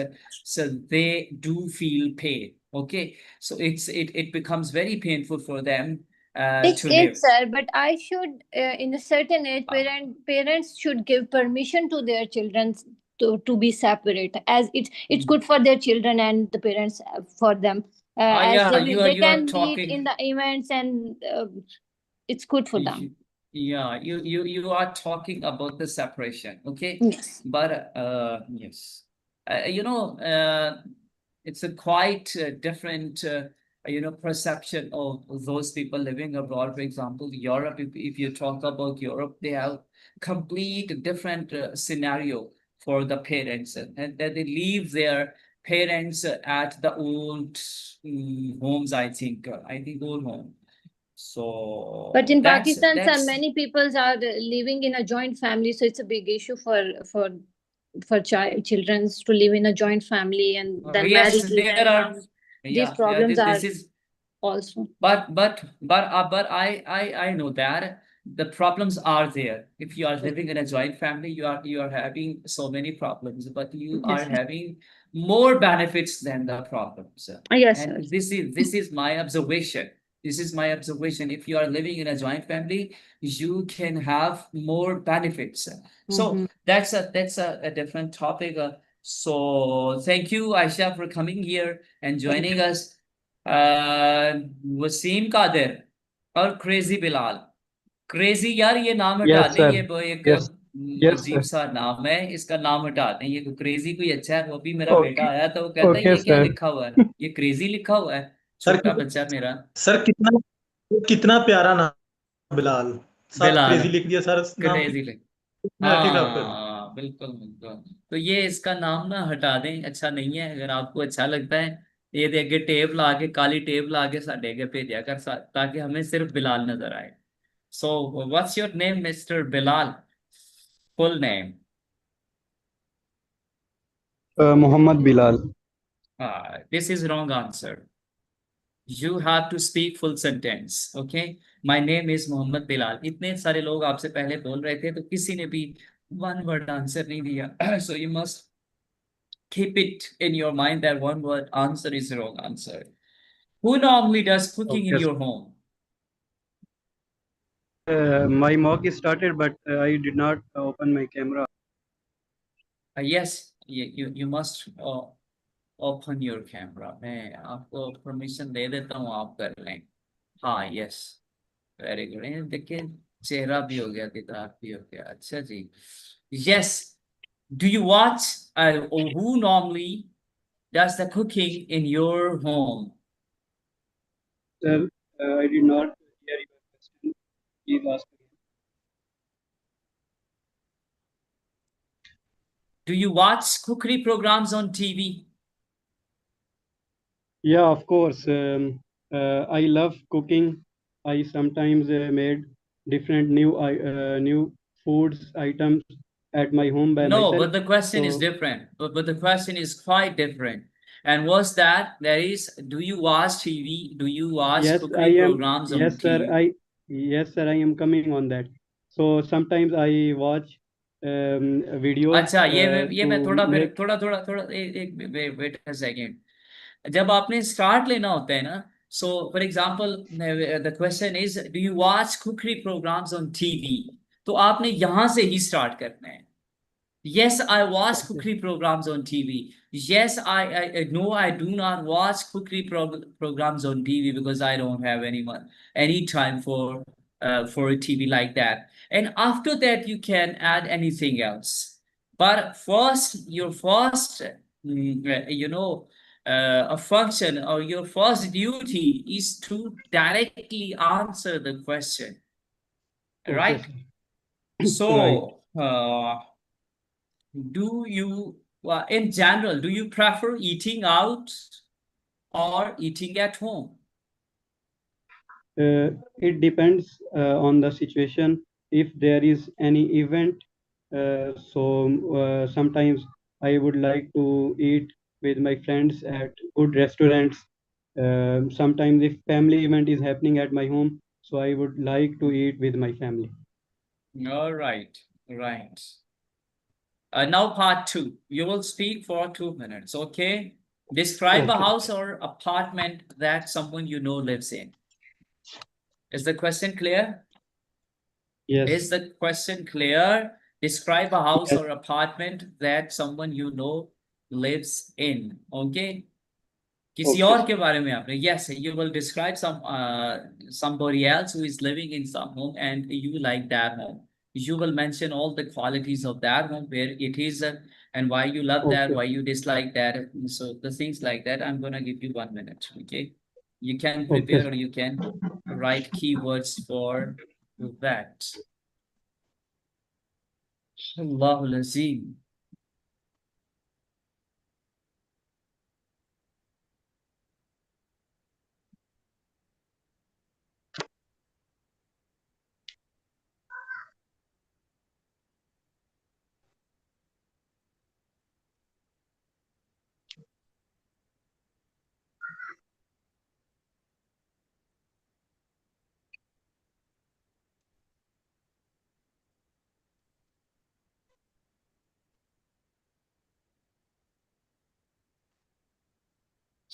so they do feel pain. Okay, so it becomes very painful for them It to live. is, sir, but I should, in a certain age, parents should give permission to their children to be separate, as it's good for their children and the parents for them, as Yeah, they you are can meet in talking. the events, and it's good for them. Yeah, you are talking about the separation, okay? Yes. But yes, you know, it's a quite different, perception of those people living abroad. For example, Europe. If you talk about Europe, they have complete different scenario for the parents, and that they leave their parents at the old homes. I think old home. But So in Pakistan, sir, that's many people are living in a joint family, so it's a big issue for for children to live in a joint family and then Yes, marriages there and are. comes. These Yeah, yeah. problems are This is. also. But I know that the problems are there. If you are living in a joint family, you are having so many problems, but you are Yes, sir. having more benefits than the problems. Yes, sir. And this is my observation. This is my observation. If you are living in a joint family, you can have more benefits. So Mhm. that's a different topic. So thank you, Aisha, for coming here and joining us. Wasim Qadir और crazy Bilal. Crazy यार ये नाम हटा Yes, दें, sir. ये एक Yes, yes, अजीब sir. सा नाम है, इसका नाम हटा दें। ये क्रेजी कोई अच्छा है, वो भी मेरा बेटा Okay, आया तो वो कहता है okay, ये क्या sir. लिखा हुआ है, ये क्रेजी लिखा हुआ है, सर छोटा बच्चा मेरा। सर कितना कितना प्यारा नाम बिलाल, साथ बिलाल क्रेजी लिख दिया सर, नाम क्रेजी लिख। कितना खराब कर दिया। हाँ बिल्कुल बिल्कुल। तो ये इसका नाम ना हटा दें, अच्छा नहीं है। अगर आपको अच्छा लगता है ये दे अगे टेप ला के, काली टेप ला के साडे अगे भेजा कर, ताकि हमें सिर्फ बिलाल नजर आए। So what's your name mister Bilal, full name? Muhammad Bilal. This is wrong answer. You have to speak full sentence. Okay, my name is Mohammad Bilal. इतने सारे लोग आपसे पहले बोल रहे थे तो किसी ने भी वन वर्ड आंसर नहीं दिया। So you must keep it in your mind that one word answer is the wrong answer. Who normally does cooking in Okay. your home? My mock is started, but I did not open my camera. Yes, you must open your camera. मैं आपको permission दे देता हूँ, आप कर लें। हाँ, yes, very good। देखिए चेहरा भी हो गया, किताब भी हो गया। अच्छा जी, yes। Do you watch or who normally does the cooking in your home? Sir, I did not hear your question. Please ask again. Do you watch cookery programs on TV? Yeah, of course. I love cooking. I sometimes made different new foods items at my home by No, myself. but the question is So different. But the question is quite different. And was that there is, do you watch TV? Do you watch yes, I cookery am. programs on Yes, sir. TV? Yes, sir. I am coming on that. So sometimes I watch videos अच्छा, ये मैं to थोड़ा फिर make. थोड़ा एक wait a second. जब आपने start लेना होता है ना, so for example the question is do you watch cookery programmes on TV, तो आपने यहां से ही स्टार्ट करना है। Yes, I watch Okay. cookery programs on TV. Yes, no, I do not watch cookery programs on TV because I don't have any time for a TV like that. And after that, you can add anything else. But first, your first, a function or your first duty is to directly answer the question, Okay, right? sir. Right. So, do you, in general, do you prefer eating out or eating at home? It depends on the situation. If there is any event, sometimes I would like to eat with my friends at good restaurants. Sometimes if family event is happening at my home, so I would like to eat with my family. All right, right. Now part two. You will speak for 2 minutes, okay? Describe a Okay. house or apartment that someone you know lives in. Is the question clear? Yes. Is the question clear? Describe a house Yes. or apartment that someone you know lives in, okay? किसी Okay, और sir. के बारे में आपने, yes, you will describe somebody else who is living in some home and you like that home. You will mention all the qualities of that home, where it is, and why you love that, Okay. why you dislike that. So the things like that, I'm gonna give you 1 minute, okay? You can Okay, prepare sir. or you can write keywords for that. Allahul Azim.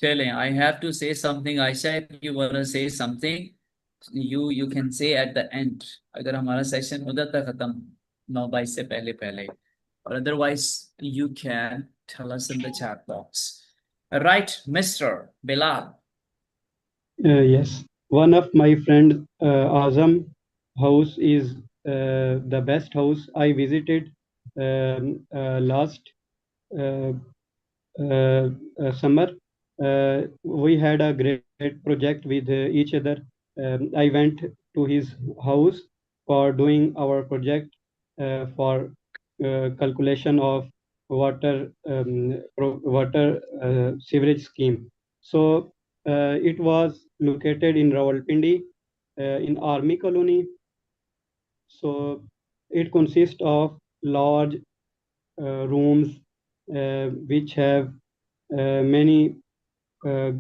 चलें, I have to say something. Aisha, if you want to say something, you can say at the end. अगर हमारा session हो जाता है खत्म 9:22 से पहले पहले, or otherwise you can tell us in the chat box. Right, Mr. Bilal. Yes, one of my friend Azam house is the best house I visited last uh, summer. We had a great project with each other. I went to his house for doing our project for calculation of water sewerage scheme. So it was located in Rawalpindi in Army Colony. So it consists of large rooms which have many uh,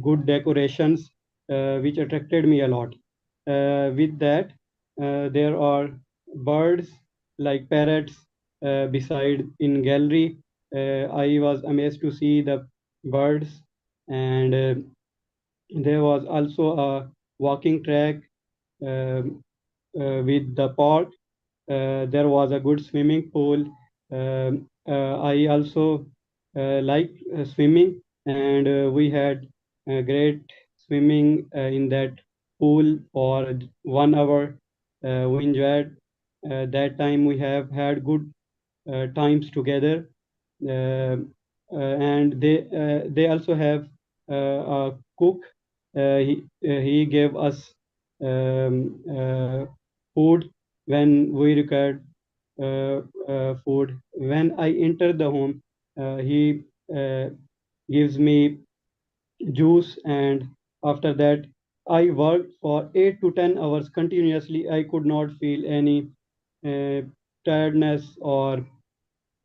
good decorations which attracted me a lot. With that, there are birds like parrots beside in gallery. I was amazed to see the birds, and there was also a walking track um, with the park. There was a good swimming pool. I also like swimming, and we had great swimming in that pool for 1 hour. We enjoyed that time. We have had good times together. Uh, and they also have a cook. He gave us food when we required food. When I enter the home, he gives me juice, and after that, I worked for 8 to 10 hours continuously. I could not feel any uh, tiredness or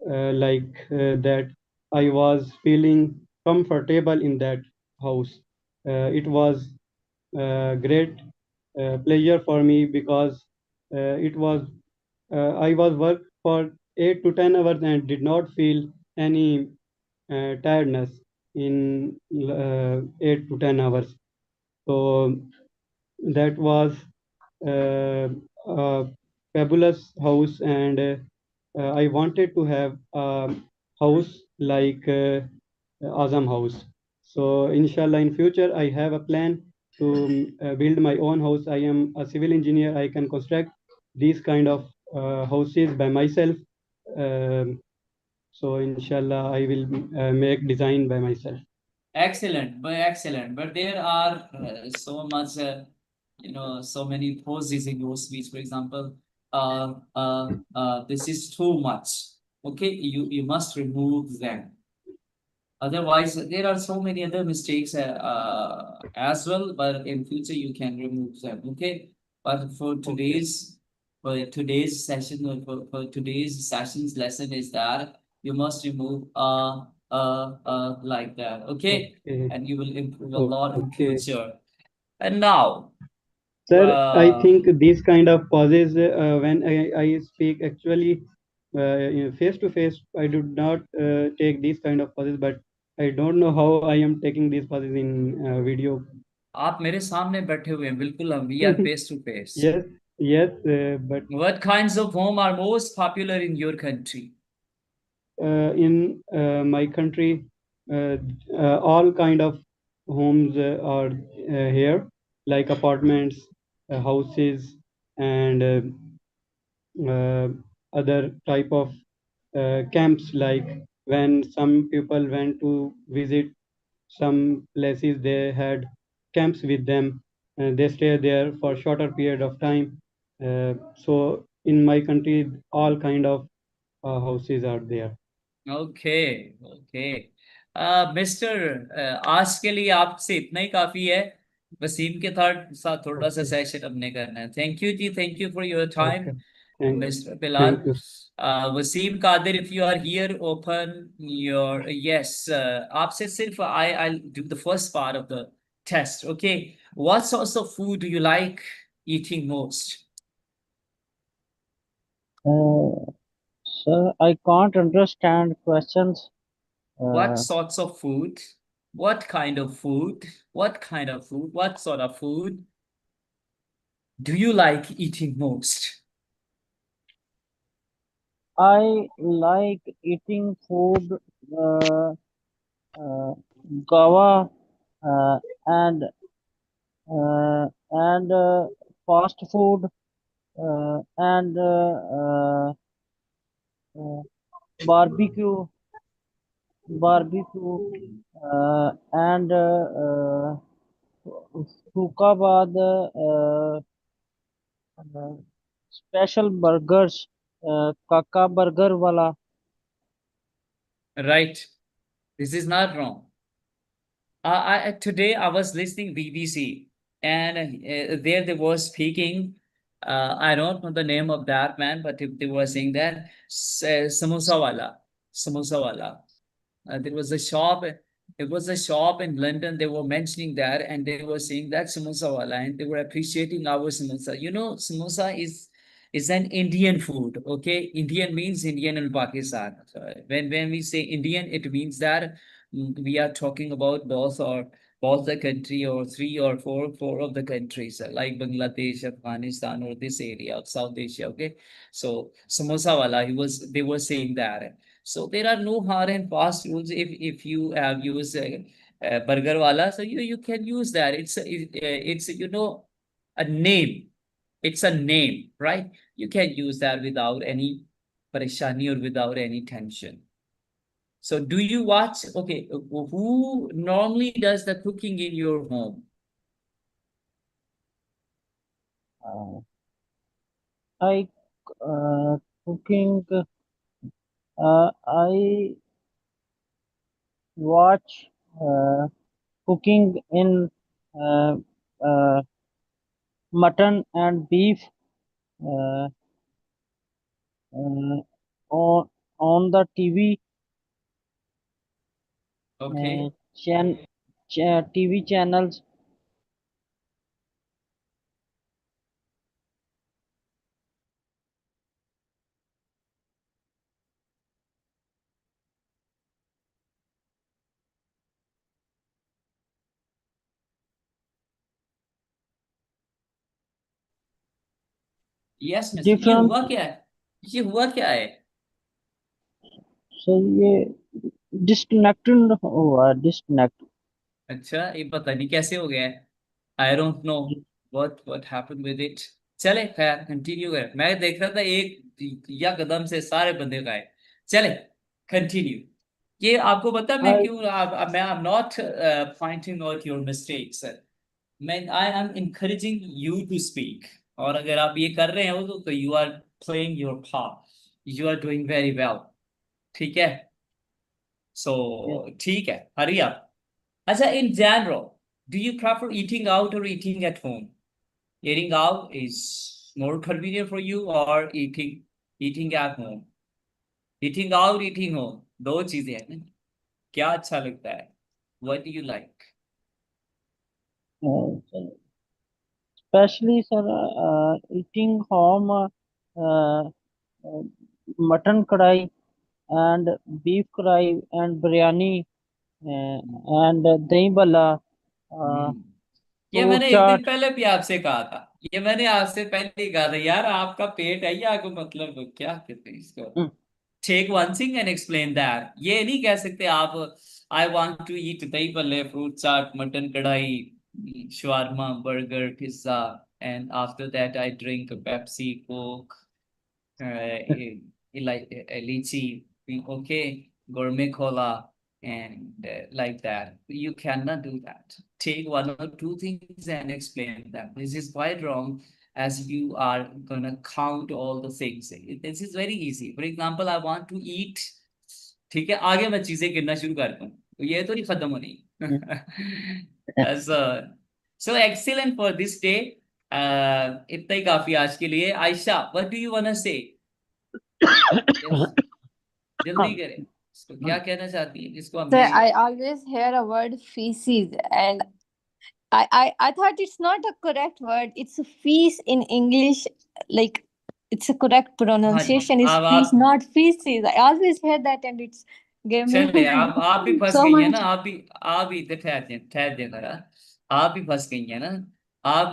that. I was feeling comfortable in that house. It was great pleasure for me because it was I was worked for 8 to 10 hours and did not feel any tiredness in 8 to 10 hours. So that was a fabulous house, and I wanted to have a house like Azam house. So inshallah, in future, I have a plan to build my own house. I am a civil engineer. I can construct these kind of houses by myself. Um, so inshallah, I will make design by myself. Excellent. But there are so much, so many pauses in your speech. For example, this is too much. Okay, you must remove them. Otherwise, there are so many other mistakes as well, but in future you can remove them. Okay, but Okay. for today's session or for today's session's lesson is that you must remove like that. Okay, Okay. and you will improve a lot in Okay. future. And now, Sir, I uh, think these kind of pauses, when I speak actually face to face, I do not take these kind of pauses, but I don't know how I am taking these pauses in video. आप मेरे सामने बैठे हुए हैं बिल्कुल हम we are face to face. Yes, yes, but What kinds of home are most popular in your country? in my country, uh, all kind of homes are here, like apartments, houses, and uh, other type of camps. Like when some people went to visit some places, they had camps with them, and they stay there for shorter period of time. So in my country, all kind of houses are there. Okay mister आज के लिए आपसे इतना ही काफी है वसीम के साथ थोड़ा सा Okay, सेशन हमने करना है थैंक यू जी thank you for your time okay. Thank, mister Bilal thank you. Wasim Qadir if you are here open your yes आपसे सिर्फ I do the first part of the test okay what sorts of food do you like eating most Sir, I can't understand questions. What Uh, sorts of food What kind of food? What kind of food? What sort of food do you like eating most? I like eating food, uh, uh, guava, uh, and and fast food, and uh, barbecue, barbecue, and Hukabad uh, special burgers, Kaka Burger wala. Right. This is not wrong. Today I was listening BBC, and there they were speaking. I don't know the name of that man, but they were saying that samosa wala. There was a shop. It was a shop in London. They were mentioning that, and they were saying that samosa wala, and they were appreciating our samosa. You know, samosa is an Indian food. Okay, Indian means Indian and Pakistan. So when we say Indian, it means that we are talking about both the country or three or four of the countries like Bangladesh, Afghanistan, or this area of South Asia. Okay, so samosa wala, they were saying that. So there are no hard and fast rules. If you have used burger wala, so you can use that. It's a name. It's a name, right? You can use that without any parishani or without any tension. So do you watch? Okay, who normally does the cooking in your home? Uh, I cooking. I watch cooking in uh, uh, mutton and beef uh, uh, on the TV Okay. chan, TV channels. Yes, miss. ये Different. हुआ क्या है? ये हुआ क्या है? So ये disconnected हुआ disconnect. अच्छा, ये पता नहीं कैसे हो गया है. I don't know what happened with it. चले खैर कंटिन्यू कर. मैं देख रहा था एक या कदम से सारे बंदे गए. चले कंटिन्यू. ये आपको पता मैं I क्यों मैं I am not pointing out your mistakes. मैं I am encouraging you to speak. और अगर आप ये कर रहे हो तो you are playing your part. You are doing very well. ठीक है. सो yes, ठीक है, हरी आप. अच्छा, in general, do you prefer eating out or eating at home? Eating out is more convenient for you or eating at home? Eating out, eating home, दो चीजें हैं ना. क्या अच्छा लगता है? What do you like? especially sir eating home uh, uh, mutton kadai and beef kadai and biryani and dahi balla, uh, हम्म. ये fruit मैंने एक दिन chaat. पहले भी आपसे कहा था. ये मैंने आपसे पहले ही कहा था यार, आपका पेट है या आपको मतलब क्या कहते हैं इसको. Mm, Take one thing and explain that. ये नहीं कह सकते आप I want to eat दही भल्ले, फ्रूट चाट, मटन कढ़ाई, shawarma, burger, pizza, and after that I drink a Pepsi, Coke, lychee, okay, gourmet cola, and like that. You cannot do that. Take one or two things and explain them. This is quite wrong, as you are gonna count all the things. This is very easy. For example, I want to eat. ठीक है, आगे मैं चीजें गिनना शुरू करता हूँ. ये तो नहीं खत्म होनी. mm. so so excellent for this day. इतना ही काफी आज के लिए. Ayesha, what do you wanna say? Yes, जल्दी करें. इसको क्या कहना चाहती है जिसको हम So नहीं. I always hear a word feces, and I thought it's not a correct word. It's a fees in English. Like it's a correct हाँ जी, pronunciation is अब fees, आप. not feces. I always hear that, and it's चले, आप भी फंस so गई है ना, much. आप भी इधर ठहर दे जरा। आप भी फंस गई है ना। आप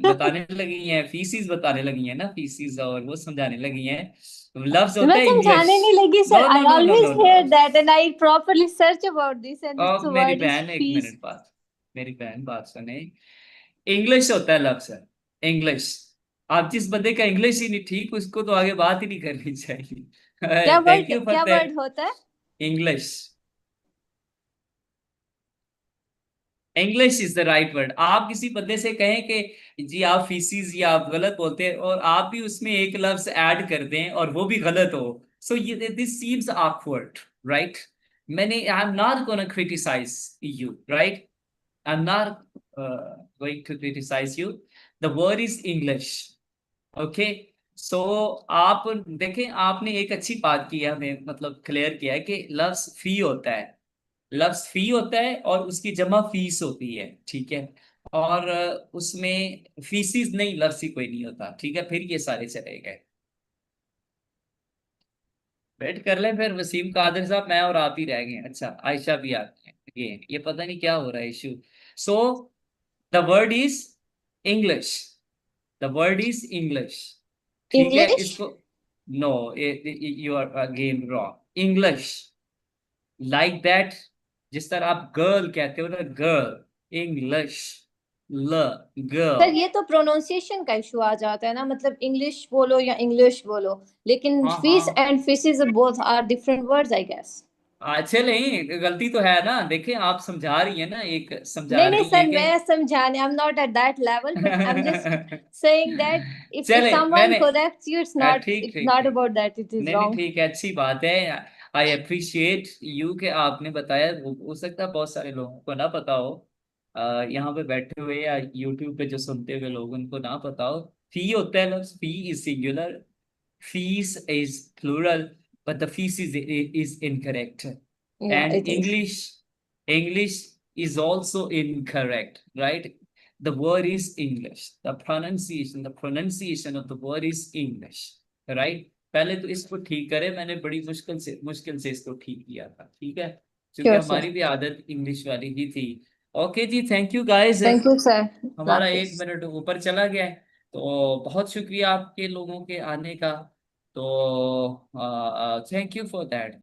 बताने लगी हैं, फीसिस बताने लगी हैं ना, फीसिस, और वो समझाने लगी हैं। लफ्ज होता मैं है इंग्लिश। समझाने नहीं लगी sir. No I no no no always no no. hear that and I properly search about this and this अब मेरी word is बहन, एक fees. मिनट बात, मेरी बहन बात सुने। इंग्लिश होता है लफ्ज, इंग्लिश। आप जिस बंदे का इंग्लिश ही नहीं ठीक, उसको तो आगे बात ही नहीं करनी चाहिए। थैंक यू फॉर क्या दैट। वर्ड होता है? English, English is the right word. आप किसी बंदे से कहें कि जी आप फीसिस, या आप गलत बोलते हैं, और आप भी उसमें एक लफ्ज ऐड कर दें और वो भी गलत हो, सो ये दिस सीम्स awkward, राइट? मैंने, I am not gonna criticise you, right? I am not going to criticise you. The word is English, okay. So आप देखें, आपने एक अच्छी बात की है, हमें मतलब क्लियर किया है कि लफ्ज फी होता है, लफ्ज फी होता है, और उसकी जमा फीस होती है, ठीक है। और उसमें फीसिस नहीं, लफ्ज ही कोई नहीं होता, ठीक है। फिर ये सारे चले गए। वेट कर लें फिर, वसीम कादिर साहब, मैं और आप ही रह गए। अच्छा, आयशा भी आती है, ये पता नहीं क्या हो रहा है issue. So the word is English, the word is English, ठीक है। English? इसको, no, you are again wrong. English, like that, जिस तरह आप गर्ल कहते हो ना, girl, English, L, sir girl. ये तो प्रोनाउंसिएशन का इशू आ जाता है ना, मतलब इंग्लिश बोलो या इंग्लिश बोलो, लेकिन हाँ फिश हाँ, and fishes both are different words I guess. अच्छे नहीं, गलती तो है ना। देखिए, आप समझा रही है ना, एक समझा नहीं नहीं रही है सर, कि मैं समझाने, आई am not at that level, but I am just saying that if चले, someone मैंने, corrects you, ठीक it's ठीक not ठीक, about that it is नहीं नहीं, wrong. ठीक है, अच्छी बात है। आई अप्रिशिएट यू के आपने बताया। हो सकता है बहुत सारे लोगों को ना पता हो, यहाँ पे बैठे हुए या यूट्यूब पे जो सुनते हुए लोग, उनको ना पता हो। फी होता है लफ्ज, फी is singular, fees is plural, but the fees is incorrect. Yeah, And it is. English is also incorrect, right? The word is English. The pronunciation of the word is English, right? पहले तो इसको ठीक करे, मैंने बड़ी मुश्किल से इसको ठीक किया था, ठीक है, क्योंकि Sure sir. हमारी भी आदत इंग्लिश वाली ही थी। ओके जी, thank you guys. Thank you sir. हमारा एक Practice. मिनट ऊपर चला गया है, तो बहुत शुक्रिया आपके लोगों के आने का। तो थैंक यू फॉर दैट।